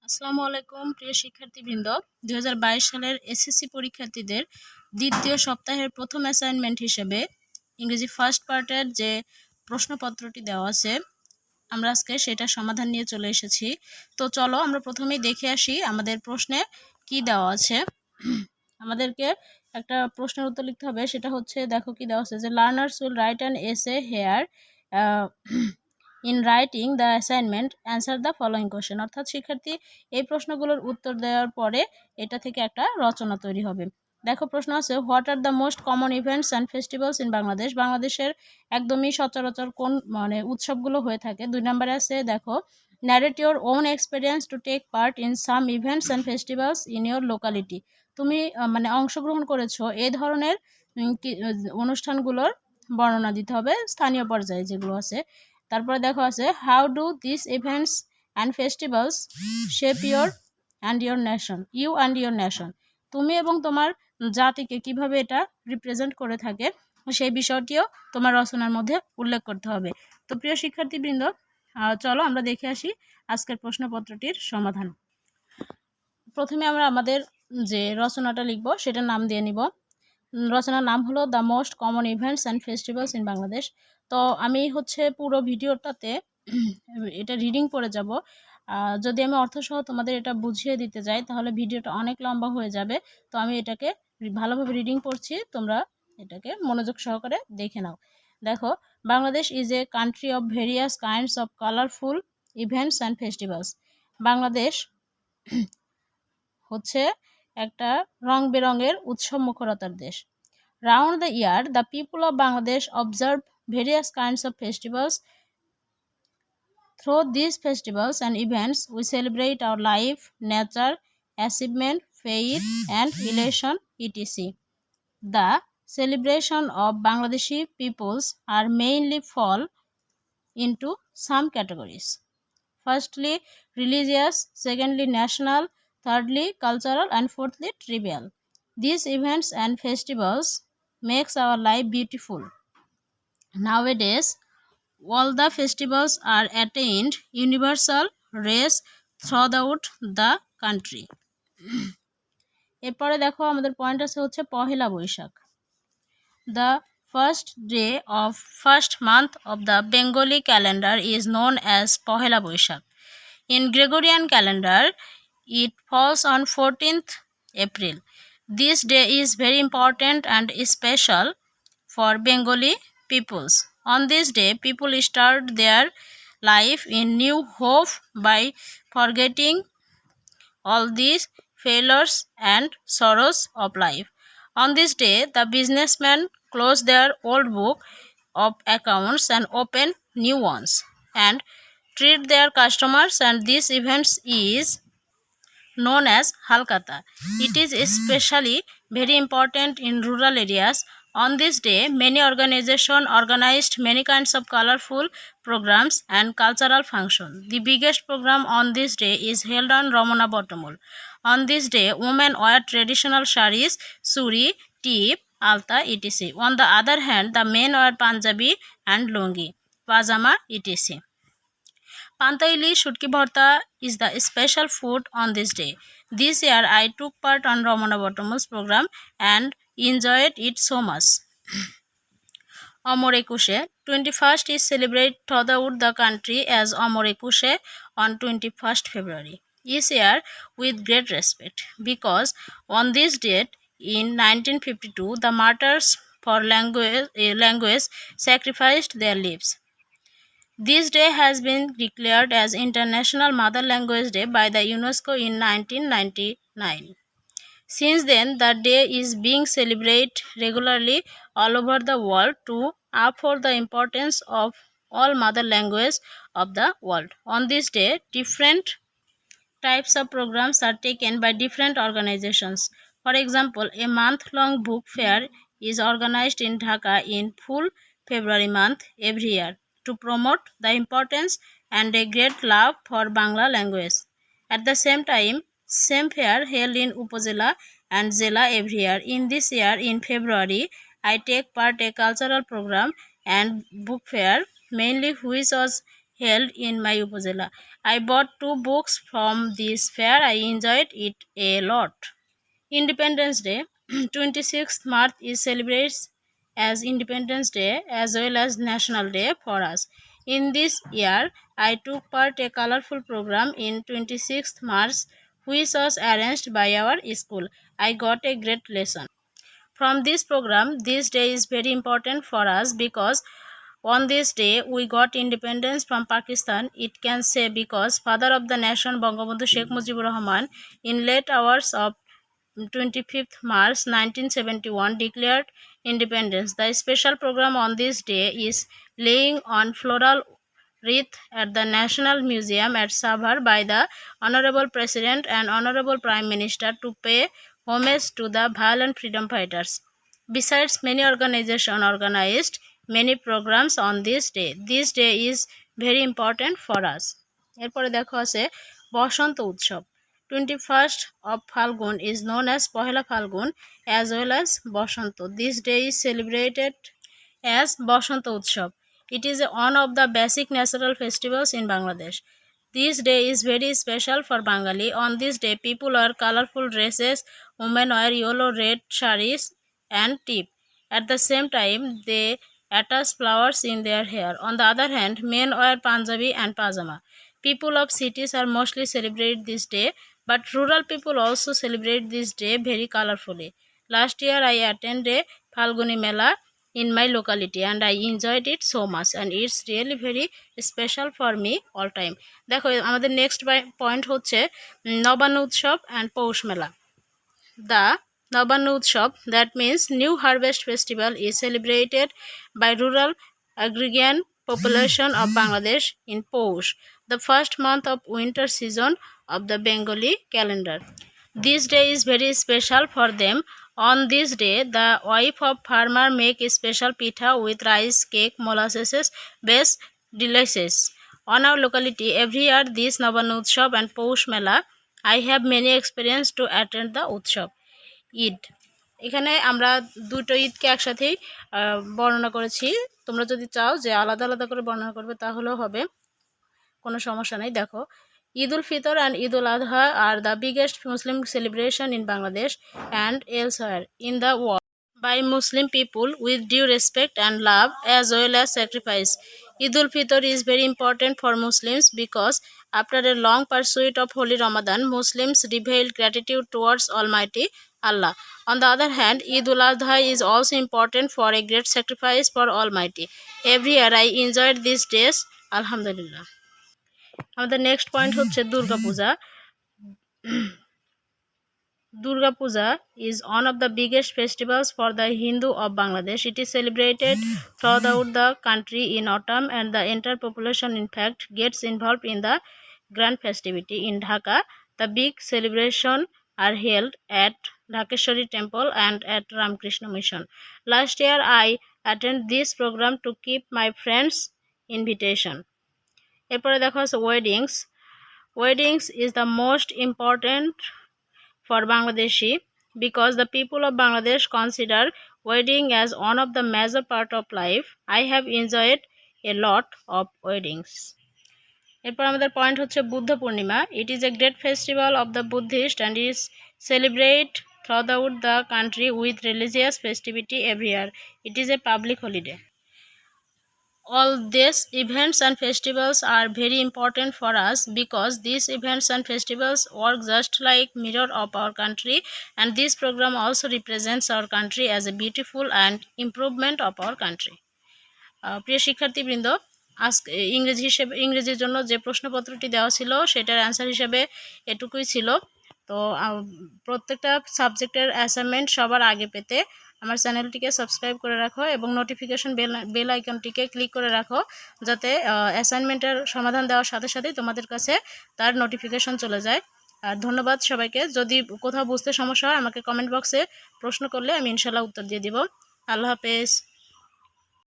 আসসালামু আলাইকুম প্রিয় শিক্ষার্থীবৃন্দ। 2022 সালের এসএসসি পরীক্ষার্থীদের দ্বিতীয় সপ্তাহের প্রথম অ্যাসাইনমেন্ট হিসেবে ইংরেজি ফার্স্ট পার্টের যে প্রশ্নপত্রটি দেওয়া আছে, আমরা আজকে সেটা সমাধান নিয়ে চলে এসেছি। তো চলো আমরা প্রথমেই দেখে আসি আমাদের প্রশ্নে কি দেওয়া আছে। আমাদেরকে একটা প্রশ্নের উত্তর লিখতে হবে, সেটা হচ্ছে দেখো কি দেওয়া আছে যে learners will write an essay here in writing the assignment answer the following question. অর্থাৎ শিক্ষার্থী এই প্রশ্নগুলোর উত্তর দেওয়ার পরে এটা থেকে একটা রচনা তৈরি হবে। দেখো প্রশ্ন আছে, what are the most common events and festivals in Bangladesh. বাংলাদেশের একদমই সচরাচর কোন উৎসবগুলো হয়ে থাকে। 2 নম্বরে আছে দেখো, narrate your own experience to take part in some events and festivals in your locality. তুমি অংশগ্রহণ করেছো এই ধরনের অনুষ্ঠানগুলোর বর্ণনা দিতে হবে স্থানীয় পর্যায়ে যেগুলো আছে। তারপরে দেখো আছে, how do this events and festivals shape your and your nation. তুমি এবং তোমার জাতিকে কিভাবে এটা রিপ্রেজেন্ট করে থাকে সেই বিষয়টিও তোমার রচনার মধ্যে উল্লেখ করতে হবে। তো প্রিয় শিক্ষার্থীবৃন্দ, চলো আমরা দেখে আসি আজকের প্রশ্নপত্রটির সমাধান। প্রথমে আমরা আমাদের যে রচনাটা লিখব সেটার নাম দিয়ে নিব। রচনার নাম হলো the most common events and festivals in Bangladesh. তো আমি পুরো ভিডিওটাতে এটা রিডিং করে যাব। যদি আমি অর্থসহ তোমাদের এটা বুঝিয়ে দিতে যাই তাহলে ভিডিওটা অনেক লম্বা হয়ে যাবে। তো আমি এটাকে ভালোভাবে রিডিং করছি, তোমরা এটাকে মনোযোগ সহকারে দেখে নাও। দেখো, Bangladesh is a country of various kinds of colourful events and festivals. Bangladesh হচ্ছে একটা রং বেরঙের উৎসব মুখরতার দেশ। Round the year, the people of Bangladesh observe various kinds of festivals. Through these festivals and events, we celebrate our life, nature, achievement, faith, and relation, etc. The celebration of Bangladeshi peoples are mainly fall into some categories. Firstly, religious, secondly, national, thirdly, cultural, and fourthly, trivial. These events and festivals makes our life beautiful. Nowadays, all the festivals are attained universal race throughout the country. এরপরে দেখো আমাদের point আছে হচ্ছে Pohela Boishakh. The first day of first month of the Bengali calendar is known as Pohela Boishakh. In Gregorian calendar, it falls on 14th April. This day is very important and special for Bengali peoples. On this day, people start their life in new hope by forgetting all these failures and sorrows of life. On this day, the businessmen close their old book of accounts and open new ones and treat their customers, and this event is known as Halkata. It is especially very important in rural areas. On this day, many organizations organized many kinds of colorful programs and cultural functions. The biggest program on this day is held on Ramana Bottomul. On this day, women wear traditional saris, suri, tip, alta, etc. On the other hand, the men wear Punjabi and lungi, pajama, etc. Pantaili Shutki Bharta is the special food on this day. This year I took part on Ramana Bottomul's program and enjoyed it so much. Amor Ekushe, 21st is celebrated throughout the country as Amor Ekushe on 21st February. Each year with great respect, because on this date in 1952 the martyrs for language sacrificed their lives. This day has been declared as International Mother Language Day by the UNESCO in 1999. Since then, the day is being celebrated regularly all over the world to uphold the importance of all mother languages of the world. On this day, different types of programs are taken by different organizations. For example, a month-long book fair is organized in Dhaka in full February month every year to promote the importance and a great love for Bangla language. At the same time, same fair held in Upazila and Zela every year. In this year, in February, I take part a cultural program and book fair, mainly which was held in my upazila. I bought 2 books from this fair. I enjoyed it a lot. Independence Day 26th March is celebrated as Independence Day as well as National Day for us. In this year, I took part a colorful program in 26th March which was arranged by our school. I got a great lesson. From this program, this day is very important for us because on this day we got independence from Pakistan. It can say because father of the nation Bangabandhu Sheikh Mujibur Rahman in late hours of 25th March 1971 declared independence. The special program on this day is laying on floral wreath at the National Museum at Savar by the Honorable President and Honorable Prime Minister to pay homage to the violent freedom fighters. Besides, many organizations organized many programs on this day. This day is very important for us. এরপরে দেখো আছে বসন্ত উৎসব 21st of Falgun is known as Pohela Falgun as well as Boshanto. This day is celebrated as Boshanto Utsav. It is one of the basic natural festivals in Bangladesh. This day is very special for Bengali. On this day, people wear colorful dresses, women wear yellow red saris and tip. At the same time, they attach flowers in their hair. On the other hand, men wear Punjabi and pajama. People of cities are mostly celebrate this day, but rural people also celebrate this day very colorfully. Last year, I attended Falguni Mela in my locality and I enjoyed it so much and it's really very special for me all time. দেখো আমাদের next point হচ্ছে নবান্ন উৎসব and পৌষ মেলা. The Nabanna Utsav, that means New Harvest Festival, is celebrated by rural agrarian population of Bangladesh in Poush, the first month of winter season of the Bengali calendar. This day is very special for them. On this day, the wife of farmer make a special pitha with rice, cake, molasses, based delicious. On our locality, every year this Nabanna Utsav and Poush Mela, I have many experience to attend the Utsav. Eid এখানে আমরা দুটো ঈদকে একসাথেই বর্ণনা করেছি। তোমরা যদি চাও যে আলাদা আলাদা করে বর্ণনা করবে তাহলেও হবে, কোনো সমস্যা নেই। দেখো Eid ul-Fitr and Eid ul-Adha are the biggest Muslim celebration in Bangladesh and elsewhere in the world by Muslim people with due respect and love as well as sacrifice. Eid ul-Fitr is very important for Muslims because after a long pursuit of holy Ramadan, Muslims reveal gratitude towards Almighty Allah. On the other hand, Eid ul-Adha is also important for a great sacrifice for Almighty. Every year I enjoyed these days, Alhamdulillah. আমাদের next point হচ্ছে দুর্গা পূজা. Durga Puja is one of the biggest festivals for the Hindu of Bangladesh. It is celebrated throughout the country in autumn and the entire population in fact gets involved in the grand festivity. In Dhaka, the big celebration are held at Dhakeshwari Temple and at Ramakrishna Mission. Last year I attended this program to keep my friends' invitation. এরপরে দেখো আছে weddings. Weddings is the most important for Bangladeshi because the people of Bangladesh consider wedding as one of the major part of life. I have enjoyed a lot of weddings. এরপর আমাদের point হচ্ছে Buddha Purnima. It is a great festival of the Buddhist and is celebrated throughout the country with religious festivity every year. It is a public holiday. All these events and festivals are very important for us because these events and festivals work just like mirror of our country, and this program also represents our country as a beautiful and improvement of our country. প্রিয় শিক্ষার্থীবৃন্দ, আজকে ইংরেজির জন্য যে প্রশ্নপত্রটি দেওয়া ছিল সেটার answer হিসেবে এটুকুই ছিল। তো প্রত্যেকটা সাবজেক্টের অ্যাসাইনমেন্ট সবার আগে পেতে আমার চ্যানেলটিকে সাবস্ক্রাইব করে রাখো এবং নোটিফিকেশন বেল আইকনটিকে ক্লিক করে রাখো যাতে অ্যাসাইনমেন্টের সমাধান দেওয়ার সাথে সাথেই তোমাদের কাছে তার নোটিফিকেশন চলে যায়। আর ধন্যবাদ সবাইকে। যদি কোথাও বুঝতে সমস্যা হয় আমাকে কমেন্ট বক্সে প্রশ্ন করলে আমি ইনশাল্লাহ উত্তর দিয়ে দিব। আল্লাহ হাফেজ।